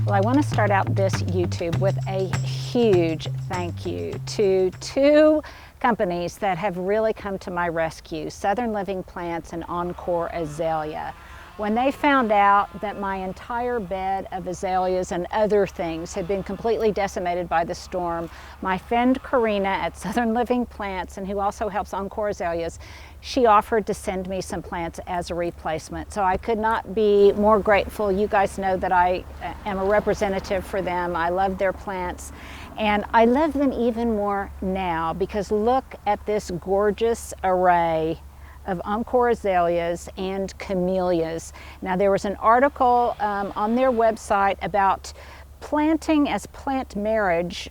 Well, I want to start out this YouTube with a huge thank you to two companies that have really come to my rescue, Southern Living Plants and Encore Azalea. When they found out that my entire bed of azaleas and other things had been completely decimated by the storm, my friend Karina at Southern Living Plants, and who also helps Encore Azaleas, she offered to send me some plants as a replacement. So I could not be more grateful. You guys know that I am a representative for them. I love their plants, and I love them even more now because look at this gorgeous array of Encore Azaleas and camellias. Now, there was an article on their website about planting as plant marriages,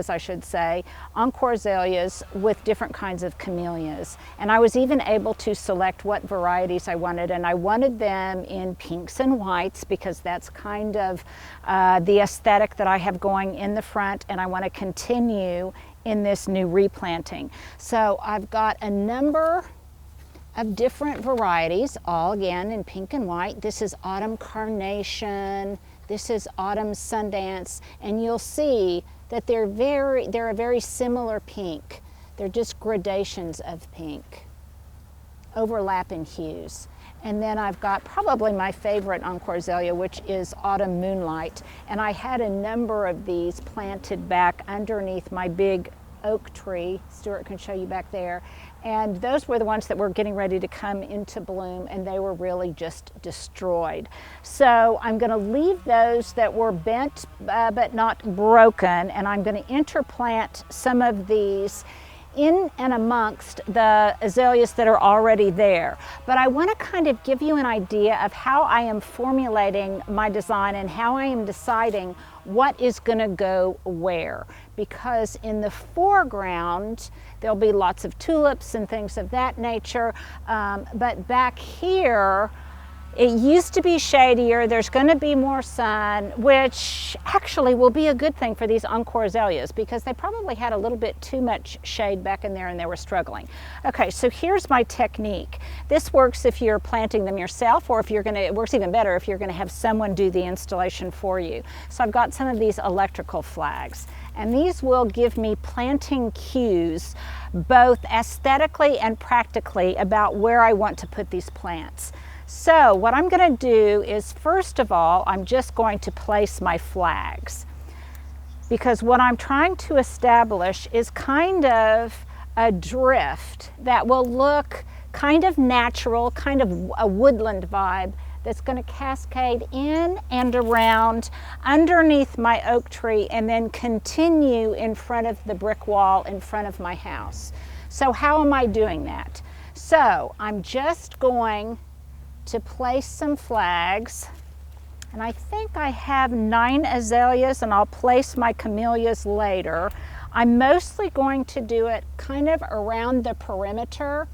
I should say, Encore Azaleas with different kinds of camellias. And I was even able to select what varieties I wanted, and I wanted them in pinks and whites because that's kind of the aesthetic that I have going in the front, and I want to continue in this new replanting. So I've got a number of different varieties, all again in pink and white. This is Autumn Carnation, this is Autumn Sundance, and you'll see that they're a very similar pink. They're just gradations of pink, overlapping hues. And then I've got probably my favorite Encore Azalea, which is Autumn Moonlight. And I had a number of these planted back underneath my big oak tree. Stuart can show you back there. And those were the ones that were getting ready to come into bloom, and they were really just destroyed. So I'm going to leave those that were bent but not broken, and I'm going to interplant some of these in and amongst the azaleas that are already there. But I want to kind of give you an idea of how I am formulating my design and how I am deciding what is going to go where. Because in the foreground, there'll be lots of tulips and things of that nature. But back here, it used to be shadier. There's going to be more sun, which actually will be a good thing for these Encore Azaleas because they probably had a little bit too much shade back in there and they were struggling. Okay, so here's my technique. This works if you're planting them yourself, or if you're going to, it works even better if you're going to have someone do the installation for you. So I've got some of these electrical flags, and these will give me planting cues both aesthetically and practically about where I want to put these plants. So what I'm going to do is, first of all, I'm just going to place my flags, because what I'm trying to establish is kind of a drift that will look kind of natural, kind of a woodland vibe that's going to cascade in and around underneath my oak tree and then continue in front of the brick wall in front of my house. So how am I doing that? So I'm just going to place some flags, and I think I have 9 azaleas, and I'll place my camellias later. I'm mostly going to do it kind of around the perimeter,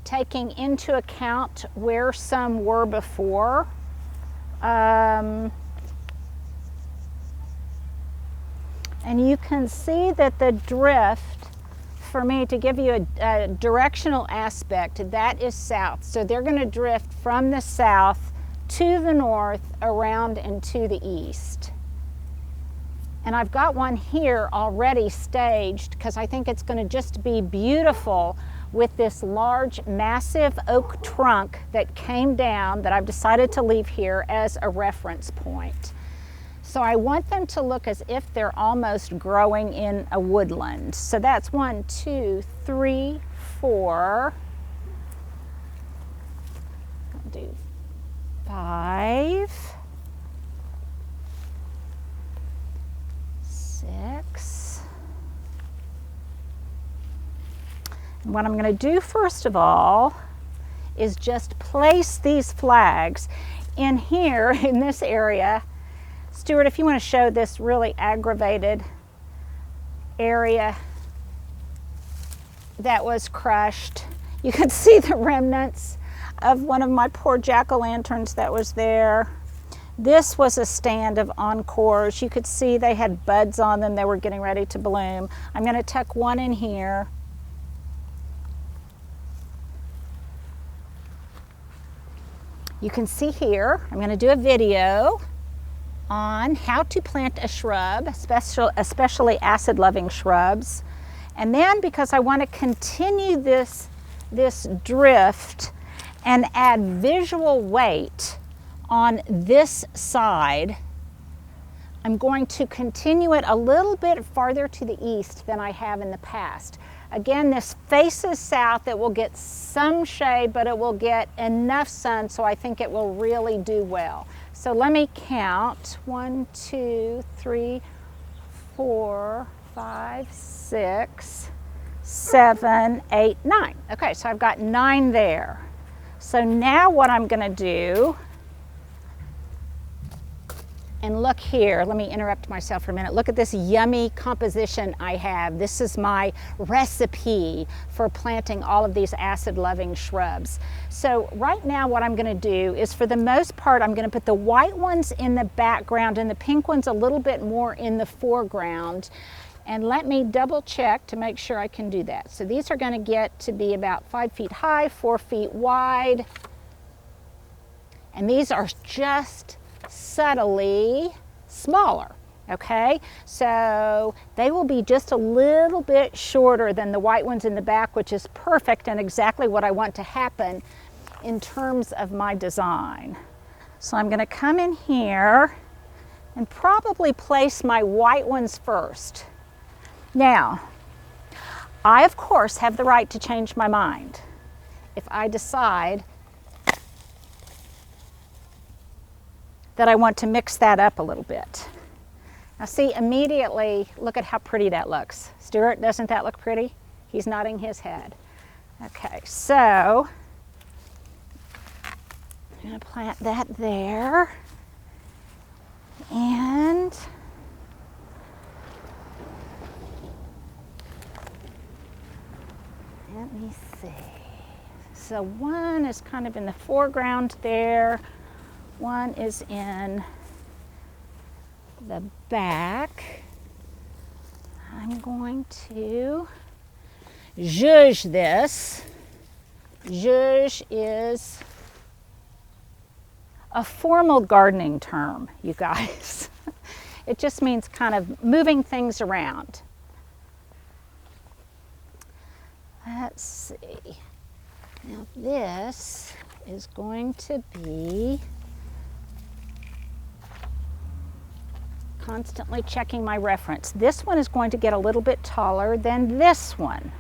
taking into account where some were before. And you can see that the drift, for me to give you a directional aspect, that is south. So they're going to drift from the south to the north, around and to the east. And I've got one here already staged because I think it's going to just be beautiful with this large, massive oak trunk that came down that I've decided to leave here as a reference point. So I want them to look as if they're almost growing in a woodland. So that's 1, 2, 3, 4. I'll do 5, 6. And what I'm going to do first of all is just place these flags in here in this area. Stuart, if you want to show this really aggravated area that was crushed, you can see the remnants of one of my poor jack-o'-lanterns that was there. This was a stand of Encores. You could see they had buds on them. They were getting ready to bloom. I'm going to tuck one in here. You can see here, I'm going to do a video. on how to plant a shrub, especially acid-loving shrubs. And then, because I want to continue this drift and add visual weight on this side, I'm going to continue it a little bit farther to the east than I have in the past. Again, this faces south. It will get some shade, but it will get enough sun, so I think it will really do well. So let me count. 1, 2, 3, 4, 5, 6, 7, 8, 9. Okay, so I've got 9 there. So now what I'm going to do, and look here, let me interrupt myself for a minute. Look at this yummy composition I have. This is my recipe for planting all of these acid-loving shrubs. So right now what I'm gonna do is, for the most part, I'm gonna put the white ones in the background and the pink ones a little bit more in the foreground. And let me double check to make sure I can do that. So these are gonna get to be about 5 feet high, 4 feet wide. And these are just subtly smaller, okay? So they will be just a little bit shorter than the white ones in the back, which is perfect and exactly what I want to happen in terms of my design. So I'm going to come in here and probably place my white ones first. Now, I of course have the right to change my mind if I decide that I want to mix that up a little bit. Now see, immediately, look at how pretty that looks. Stuart, doesn't that look pretty? He's nodding his head. Okay, so I'm going to plant that there. And let me see. So one is kind of in the foreground there. One is in the back. I'm going to zhuzh this. Zhuzh is a formal gardening term, you guys. It just means kind of moving things around. Let's see. Now this is going to be constantly checking my reference. This one is going to get a little bit taller than this one.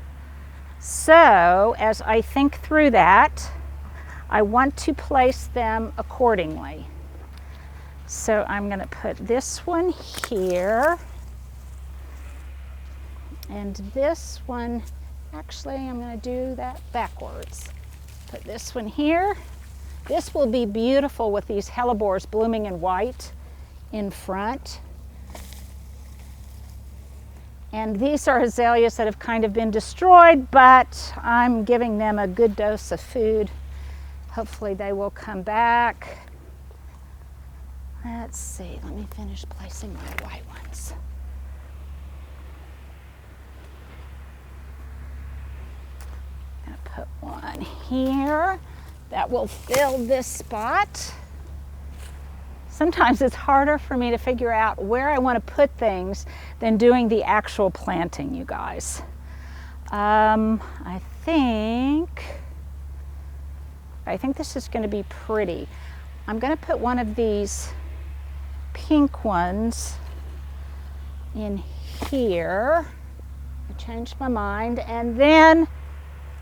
So as I think through that, I want to place them accordingly. So I'm going to put this one here, and this one, actually I'm going to do that backwards. Put this one here. This will be beautiful with these hellebores blooming in white in front. And these are azaleas that have kind of been destroyed, but I'm giving them a good dose of food. Hopefully they will come back. Let's see, let me finish placing my white ones. I'm gonna put one here that will fill this spot. Sometimes it's harder for me to figure out where I want to put things than doing the actual planting, you guys. I think this is going to be pretty. I'm going to put one of these pink ones in here. I changed my mind, and then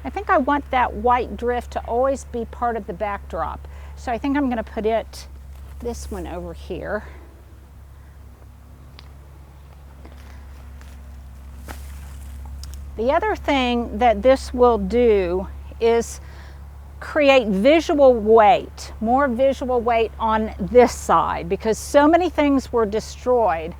I think I want that white drift to always be part of the backdrop. So I think I'm going to put this one over here. The other thing that this will do is create visual weight, more visual weight on this side, because so many things were destroyed.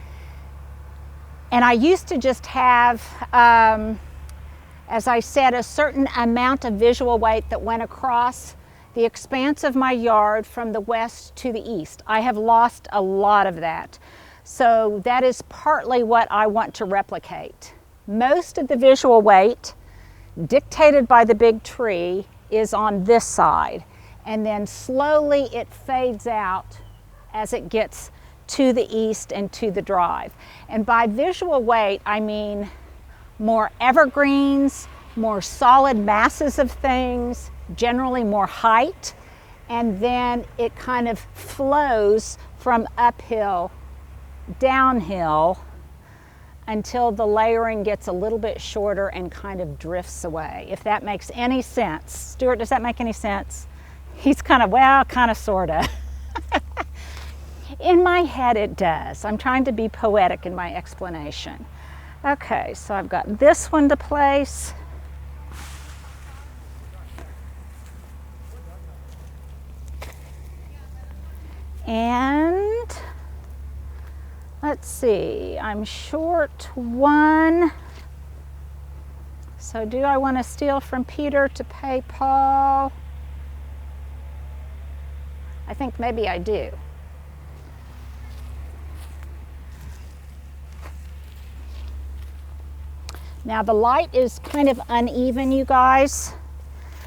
And I used to just have, as I said, a certain amount of visual weight that went across the expanse of my yard from the west to the east. I have lost a lot of that. So that is partly what I want to replicate. Most of the visual weight dictated by the big tree is on this side, and then slowly it fades out as it gets to the east and to the drive. And by visual weight, I mean more evergreens, more solid masses of things, generally more height, and then it kind of flows from uphill, downhill, until the layering gets a little bit shorter and kind of drifts away, if that makes any sense. Stuart, does that make any sense? He's kind of, well, kind of, sort of. In my head it does. I'm trying to be poetic in my explanation. Okay, so I've got this one to place. And let's see, I'm short one. So do I want to steal from Peter to pay Paul? I think maybe I do. Now the light is kind of uneven, you guys,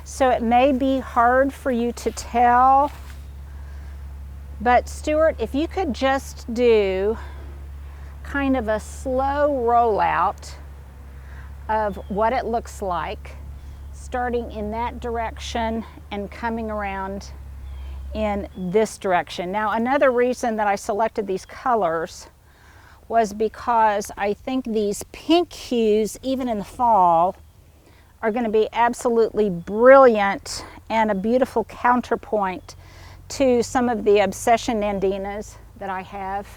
so it may be hard for you to tell. But Stuart, if you could just do kind of a slow rollout of what it looks like, starting in that direction and coming around in this direction. Now, another reason that I selected these colors was because I think these pink hues, even in the fall, are going to be absolutely brilliant and a beautiful counterpoint to some of the obsession nandinas that I have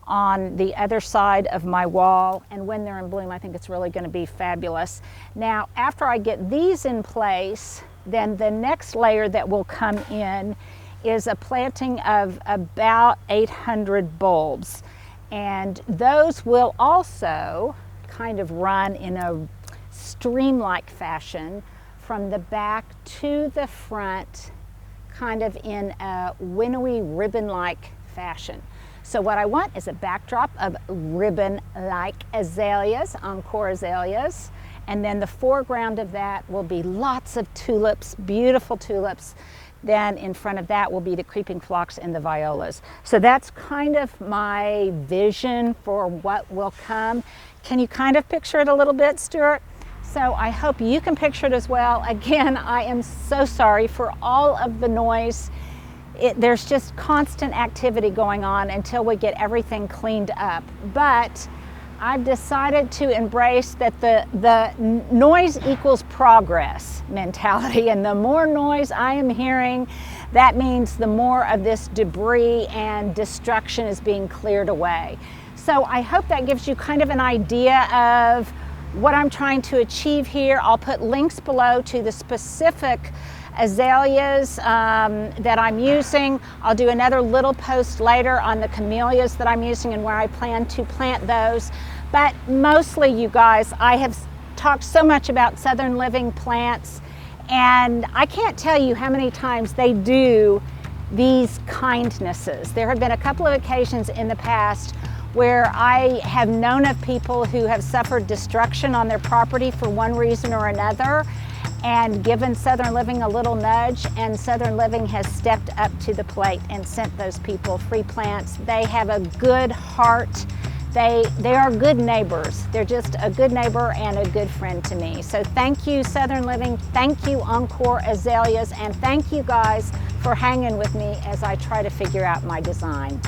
on the other side of my wall. And when they're in bloom, I think it's really going to be fabulous. Now, after I get these in place, then the next layer that will come in is a planting of about 800 bulbs. And those will also kind of run in a stream-like fashion from the back to the front, kind of in a winnowy ribbon-like fashion. So what I want is a backdrop of ribbon-like azaleas, Encore azaleas, and then the foreground of that will be lots of tulips, beautiful tulips. Then in front of that will be the creeping phlox and the violas. So that's kind of my vision for what will come. Can you kind of picture it a little bit, Stuart? So I hope you can picture it as well. Again, I am so sorry for all of the noise. There's just constant activity going on until we get everything cleaned up. But I've decided to embrace that the noise equals progress mentality, and the more noise I am hearing, that means the more of this debris and destruction is being cleared away. So I hope that gives you kind of an idea of what I'm trying to achieve here. I'll put links below to the specific azaleas that I'm using. I'll do another little post later on the camellias that I'm using and where I plan to plant those. But mostly, you guys, I have talked so much about Southern Living plants, and I can't tell you how many times they do these kindnesses. There have been a couple of occasions in the past where I have known of people who have suffered destruction on their property for one reason or another, and given Southern Living a little nudge, and Southern Living has stepped up to the plate and sent those people free plants. They have a good heart. They are good neighbors. They're just a good neighbor and a good friend to me. So thank you, Southern Living. Thank you, Encore azaleas, and thank you guys for hanging with me as I try to figure out my design.